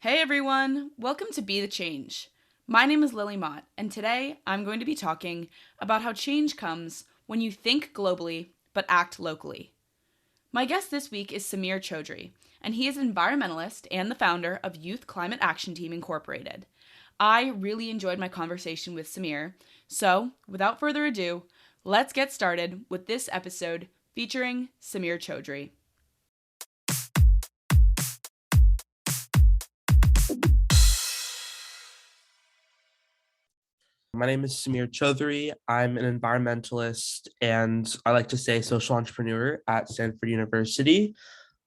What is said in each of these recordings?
Hey everyone, welcome to Be the Change. My name is Lily Mott, and today I'm going to be talking about how change comes when you think globally but act locally. My guest this week is Samir Chowdhury, and he is an environmentalist and the founder of Youth Climate Action Team Incorporated. I really enjoyed my conversation with Samir, so without further ado, let's get started with this episode featuring Samir Chowdhury. My name is Samir Chowdhury. I'm an environmentalist and I like to say social entrepreneur at Stanford University.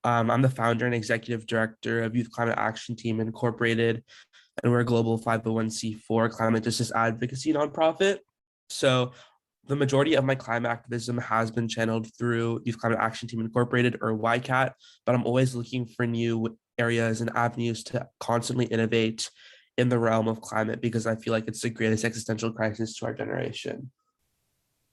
I'm the founder and executive director of Youth Climate Action Team Incorporated, and we're a global 501c4 climate justice advocacy nonprofit. So the majority of my climate activism has been channeled through Youth Climate Action Team Incorporated or YCAT, but I'm always looking for new areas and avenues to constantly innovate in the realm of climate because I feel like it's the greatest existential crisis to our generation.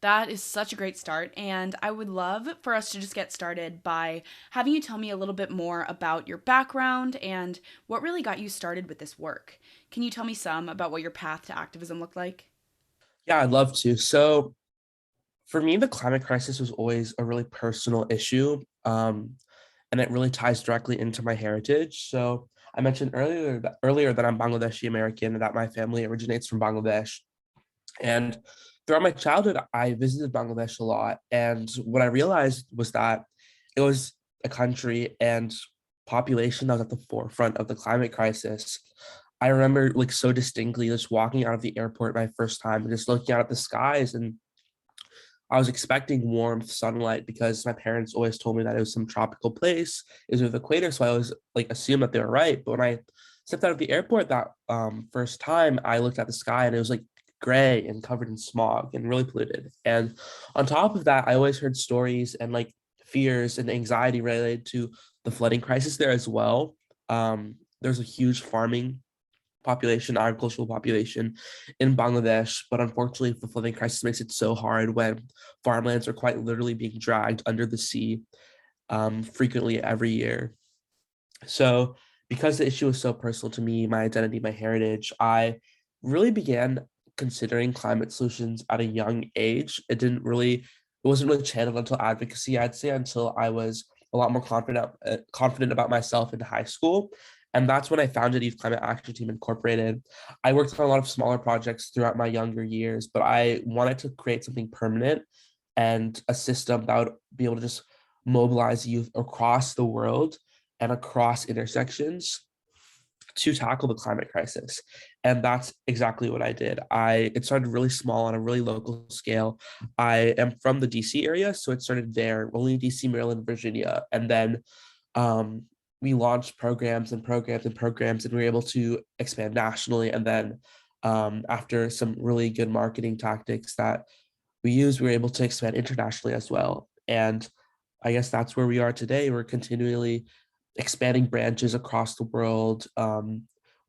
That is such a great start. And I would love for us to just get started by having you tell me a little bit more about your background and what really got you started with this work. Can you tell me some about what your path to activism looked like? Yeah, I'd love to. So for me, the climate crisis was always a really personal issue, and it really ties directly into my heritage. So I mentioned earlier that I'm Bangladeshi American and that my family originates from Bangladesh. And throughout my childhood, I visited Bangladesh a lot. And what I realized was that it was a country and population that was at the forefront of the climate crisis. I remember like so distinctly just walking out of the airport my first time and just looking out at the skies, and I was expecting warmth, sunlight, because my parents always told me that it was some tropical place. It was with the equator, so I was like assumed that they were right. But when I stepped out of the airport that first time, I looked at the sky and it was like gray and covered in smog and really polluted. And on top of that, I always heard stories and like fears and anxiety related to the flooding crisis there as well. There's a huge farming population, agricultural population in Bangladesh. But unfortunately, the flooding crisis makes it so hard when farmlands are quite literally being dragged under the sea frequently every year. So, because the issue was so personal to me, my identity, my heritage, I really began considering climate solutions at a young age. It wasn't really channeled until advocacy, I'd say, until I was a lot more confident about myself in high school. And that's when I founded Youth Climate Action Team Incorporated. I worked on a lot of smaller projects throughout my younger years, but I wanted to create something permanent and a system that would be able to just mobilize youth across the world and across intersections to tackle the climate crisis. And that's exactly what I did. It started really small on a really local scale. I am from the DC area, so it started there, only DC, Maryland, Virginia. And then um, we launched programs and programs and programs, and we were able to expand nationally. And then after some really good marketing tactics that we used, we were able to expand internationally as well. And I guess that's where we are today. We're continually expanding branches across the world,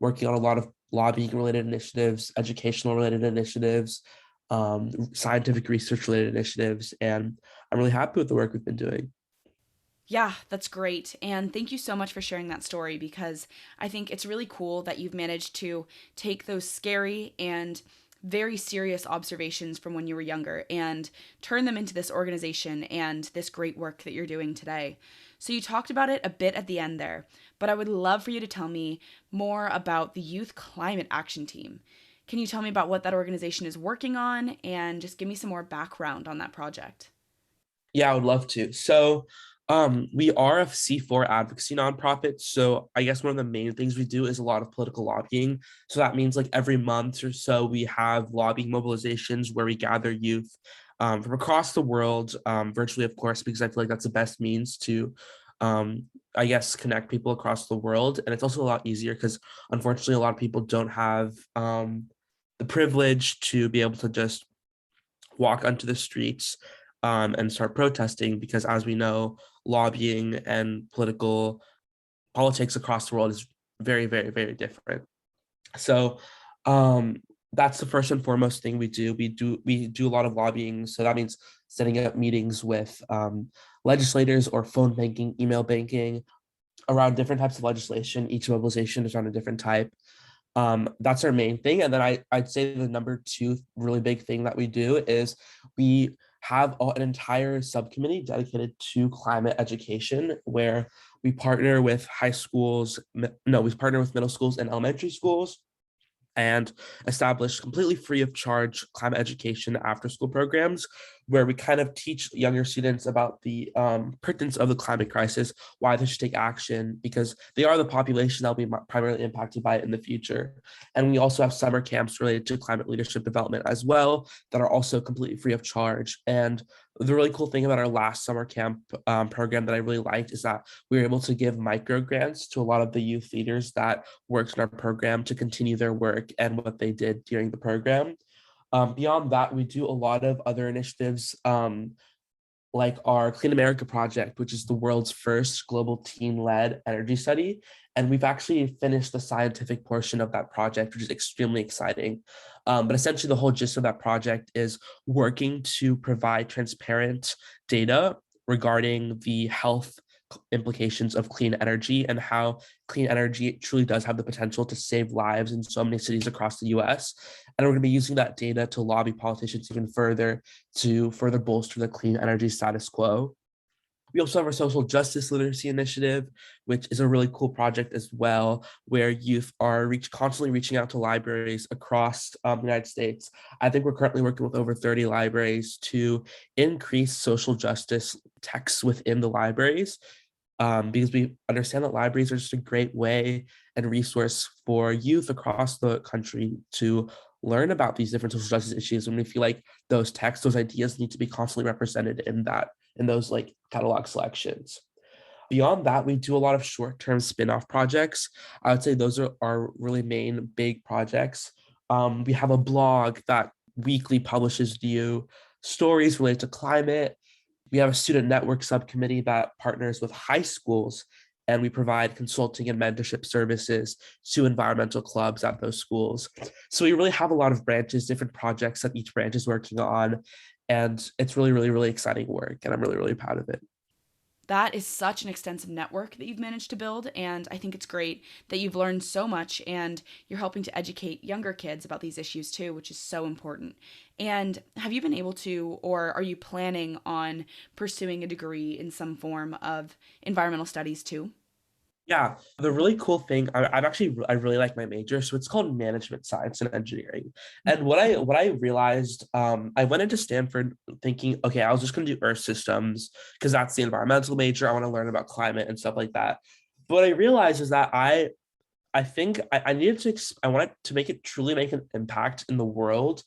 working on a lot of lobbying related initiatives, educational related initiatives, scientific research related initiatives. And I'm really happy with the work we've been doing. Yeah, that's great. And thank you so much for sharing that story because I think it's really cool that you've managed to take those scary and very serious observations from when you were younger and turn them into this organization and this great work that you're doing today. So, you talked about it a bit at the end there, but I would love for you to tell me more about the Youth Climate Action Team. Can you tell me about what that organization is working on and just give me some more background on that project? Yeah, I would love to. So, we are a C4 advocacy nonprofit. So, I guess one of the main things we do is a lot of political lobbying. So, that means like every month or so, we have lobbying mobilizations where we gather youth from across the world, virtually, of course, because I feel like that's the best means to, I guess, connect people across the world. And it's also a lot easier because, unfortunately, a lot of people don't have the privilege to be able to just walk onto the streets and start protesting because, as we know, lobbying and politics across the world is very, very, very different. So um, that's the first and foremost thing we do. We do a lot of lobbying, so that means setting up meetings with legislators or phone banking, email banking, around different types of legislation. Each mobilization is on a different type. That's our main thing. And then I'd say the number two really big thing that we do is we have an entire subcommittee dedicated to climate education where we partner with high schools, no, we partner with middle schools and elementary schools and establish completely free of charge climate education after school programs where we kind of teach younger students about the pertinence of the climate crisis, why they should take action, because they are the population that will be primarily impacted by it in the future. And we also have summer camps related to climate leadership development as well that are also completely free of charge. And the really cool thing about our last summer camp program that I really liked is that we were able to give micro grants to a lot of the youth leaders that worked in our program to continue their work and what they did during the program. Beyond that, we do a lot of other initiatives like our Clean America project, which is the world's first global teen-led energy study. And we've actually finished the scientific portion of that project, which is extremely exciting. But essentially, the whole gist of that project is working to provide transparent data regarding the health implications of clean energy and how clean energy truly does have the potential to save lives in so many cities across the US. And we're going to be using that data to lobby politicians even further to further bolster the clean energy status quo. We also have our social justice literacy initiative, which is a really cool project as well, where youth are constantly reaching out to libraries across the United States. I think we're currently working with over 30 libraries to increase social justice texts within the libraries because we understand that libraries are just a great way and resource for youth across the country to learn about these different social justice issues. And we feel like those texts, those ideas need to be constantly represented in those like catalog selections. Beyond that, we do a lot of short-term spin-off projects. I would say those are our really main big projects. We have a blog that weekly publishes new stories related to climate. We have a student network subcommittee that partners with high schools, and we provide consulting and mentorship services to environmental clubs at those schools. So we really have a lot of branches, different projects that each branch is working on. And it's really, really, really exciting work. And I'm really, really proud of it. That is such an extensive network that you've managed to build. And I think it's great that you've learned so much and you're helping to educate younger kids about these issues too, which is so important. And have you been able to, or are you planning on pursuing a degree in some form of environmental studies too? Yeah, the really cool thing, I really like my major, so it's called management science and engineering. And what I realized, I went into Stanford thinking, okay, I was just going to do Earth systems because that's the environmental major. I want to learn about climate and stuff like that. But what I realized is that I think I needed I wanted to make it truly make an impact in the world.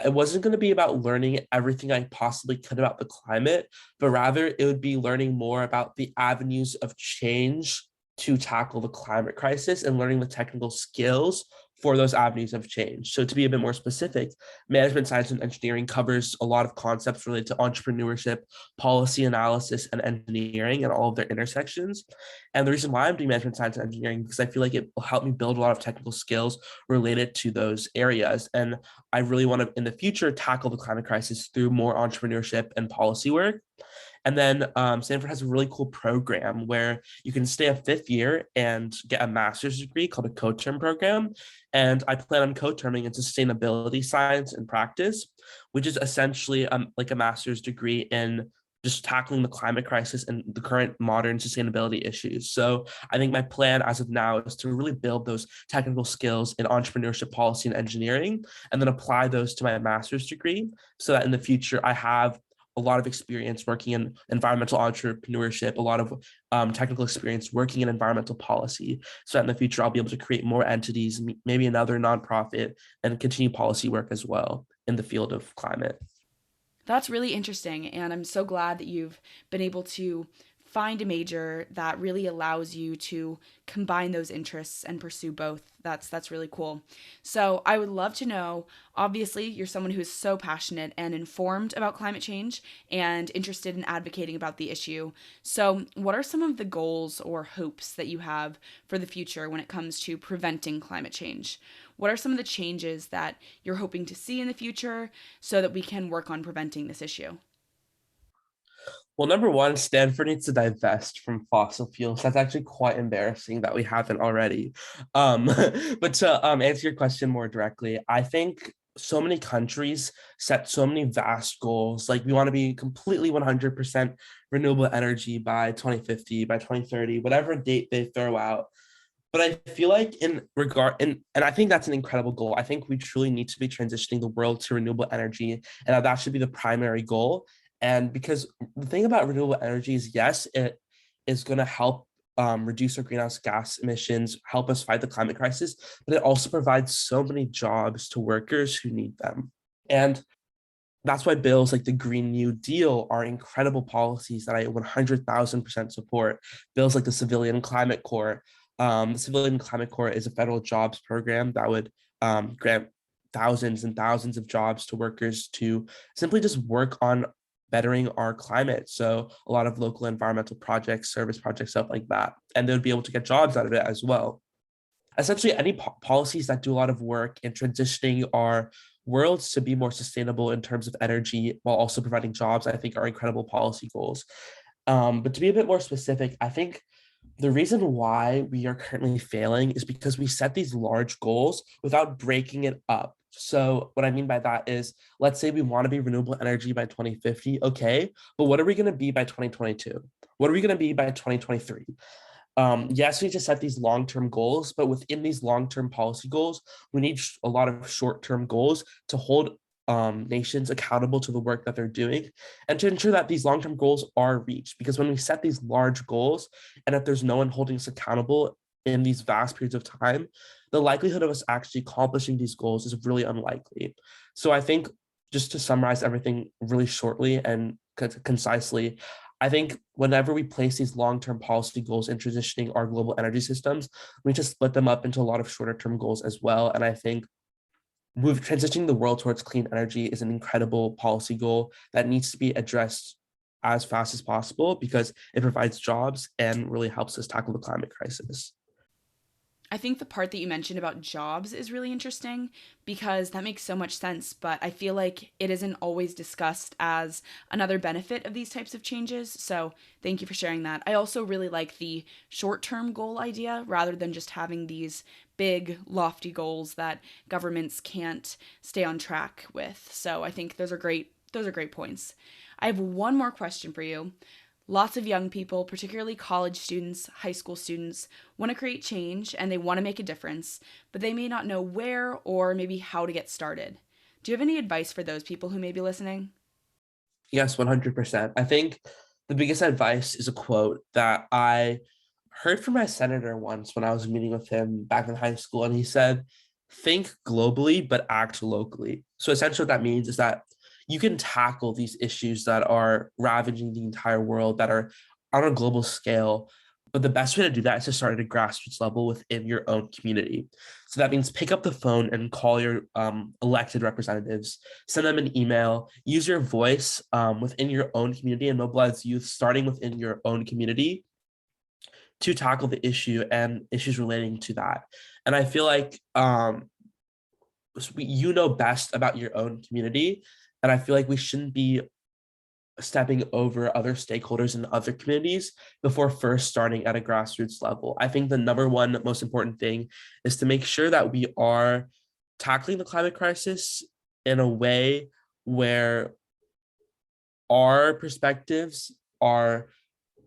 It wasn't going to be about learning everything I possibly could about the climate, but rather it would be learning more about the avenues of change to tackle the climate crisis and learning the technical skills for those avenues of change. So, to be a bit more specific, management science and engineering covers a lot of concepts related to entrepreneurship, policy analysis, and engineering and all of their intersections. And the reason why I'm doing management science and engineering because I feel like it will help me build a lot of technical skills related to those areas. And I really want to, in the future, tackle the climate crisis through more entrepreneurship and policy work. And then Stanford has a really cool program where you can stay a fifth year and get a master's degree called a co-term program. And I plan on co-terming in sustainability science and practice, which is essentially like a master's degree in just tackling the climate crisis and the current modern sustainability issues. So I think my plan as of now is to really build those technical skills in entrepreneurship, policy, and engineering, and then apply those to my master's degree so that in the future I have a lot of experience working in environmental entrepreneurship, a lot of technical experience working in environmental policy. So that in the future, I'll be able to create more entities, maybe another nonprofit, and continue policy work as well in the field of climate. That's really interesting. And I'm so glad that you've been able to find a major that really allows you to combine those interests and pursue both. That's really cool. So, I would love to know, obviously, you're someone who is so passionate and informed about climate change and interested in advocating about the issue. So, what are some of the goals or hopes that you have for the future when it comes to preventing climate change? What are some of the changes that you're hoping to see in the future so that we can work on preventing this issue? Well, number one, Stanford needs to divest from fossil fuels. That's actually quite embarrassing that we haven't already. Um, but to answer your question more directly, I think so many countries set so many vast goals. Like we want to be completely 100% renewable energy by 2050, by 2030, whatever date they throw out. But I feel like and I think that's an incredible goal. I think we truly need to be transitioning the world to renewable energy, and that should be the primary goal. And because the thing about renewable energy is, yes, it is going to help reduce our greenhouse gas emissions, help us fight the climate crisis, but it also provides so many jobs to workers who need them. And that's why bills like the Green New Deal are incredible policies that I 100,000% support. Bills like the Civilian Climate Corps. The Civilian Climate Corps is a federal jobs program that would grant thousands and thousands of jobs to workers to simply just work on bettering our climate. So a lot of local environmental projects, service projects, stuff like that. And they would be able to get jobs out of it as well. Essentially, any policies that do a lot of work in transitioning our worlds to be more sustainable in terms of energy while also providing jobs, I think are incredible policy goals. But to be a bit more specific, I think the reason why we are currently failing is because we set these large goals without breaking it up. So, what I mean by that is, let's say we want to be renewable energy by 2050. Okay, but what are we going to be by 2022? What are we going to be by 2023? Yes, we need to set these long-term goals, but within these long-term policy goals, we need a lot of short-term goals to hold nations accountable to the work that they're doing and to ensure that these long-term goals are reached. Because when we set these large goals, and if there's no one holding us accountable in these vast periods of time, the likelihood of us actually accomplishing these goals is really unlikely. So I think just to summarize everything really shortly and concisely, I think whenever we place these long-term policy goals in transitioning our global energy systems, we need to split them up into a lot of shorter-term goals as well. And I think transitioning the world towards clean energy is an incredible policy goal that needs to be addressed as fast as possible because it provides jobs and really helps us tackle the climate crisis. I think the part that you mentioned about jobs is really interesting because that makes so much sense, but I feel like it isn't always discussed as another benefit of these types of changes. So, thank you for sharing that. I also really like the short term goal idea rather than just having these big, lofty goals that governments can't stay on track with. So, I think those are great. Those are great points. I have one more question for you. Lots of young people, particularly college students, high school students, want to create change and they want to make a difference, but they may not know where or maybe how to get started. Do you have any advice for those people who may be listening? Yes, 100%. I think the biggest advice is a quote that I heard from my senator once when I was meeting with him back in high school. And he said, think globally, but act locally. So essentially, what that means is that you can tackle these issues that are ravaging the entire world, that are on a global scale. But the best way to do that is to start at a grassroots level within your own community. So that means pick up the phone and call your elected representatives, send them an email, use your voice within your own community and mobilize youth starting within your own community to tackle the issue and issues relating to that. And I feel like you know best about your own community. And I feel like we shouldn't be stepping over other stakeholders in other communities before first starting at a grassroots level. I think the number one most important thing is to make sure that we are tackling the climate crisis in a way where our perspectives are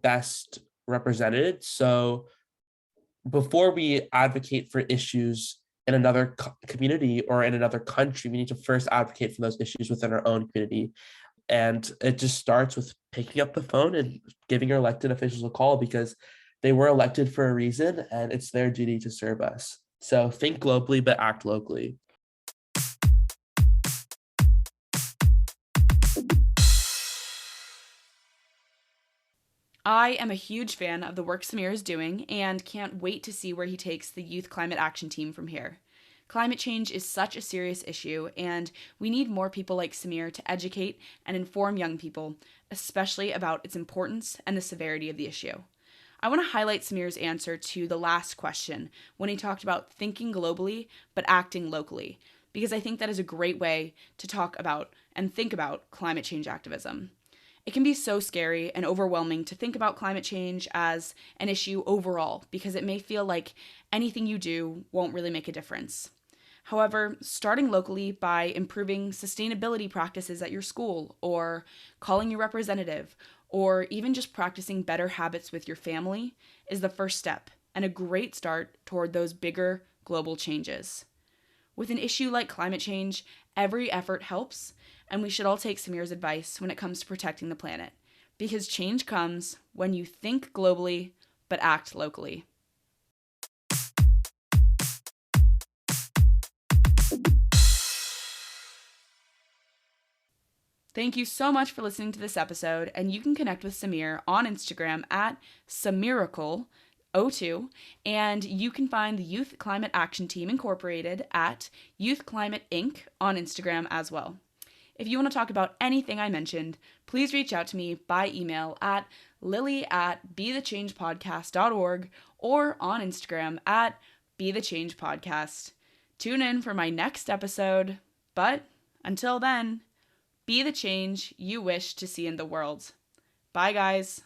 best represented. So before we advocate for issues in another community or in another country, we need to first advocate for those issues within our own community. And it just starts with picking up the phone and giving your elected officials a call because they were elected for a reason and it's their duty to serve us. So think globally, but act locally. I am a huge fan of the work Samir is doing and can't wait to see where he takes the Youth Climate Action Team from here. Climate change is such a serious issue, and we need more people like Samir to educate and inform young people, especially about its importance and the severity of the issue. I want to highlight Samir's answer to the last question when he talked about thinking globally but acting locally, because I think that is a great way to talk about and think about climate change activism. It can be so scary and overwhelming to think about climate change as an issue overall because it may feel like anything you do won't really make a difference. However, starting locally by improving sustainability practices at your school, or calling your representative, or even just practicing better habits with your family is the first step and a great start toward those bigger global changes. With an issue like climate change, every effort helps, and we should all take Samir's advice when it comes to protecting the planet, because change comes when you think globally but act locally. Thank you so much for listening to this episode, and you can connect with Samir on Instagram at Samiracle02, and you can find the Youth Climate Action Team Incorporated at Youth Climate Inc. on Instagram as well. If you want to talk about anything I mentioned, please reach out to me by email at lily@bethechangepodcast.org or on Instagram at bethechangepodcast. Tune in for my next episode, but until then, be the change you wish to see in the world. Bye, guys.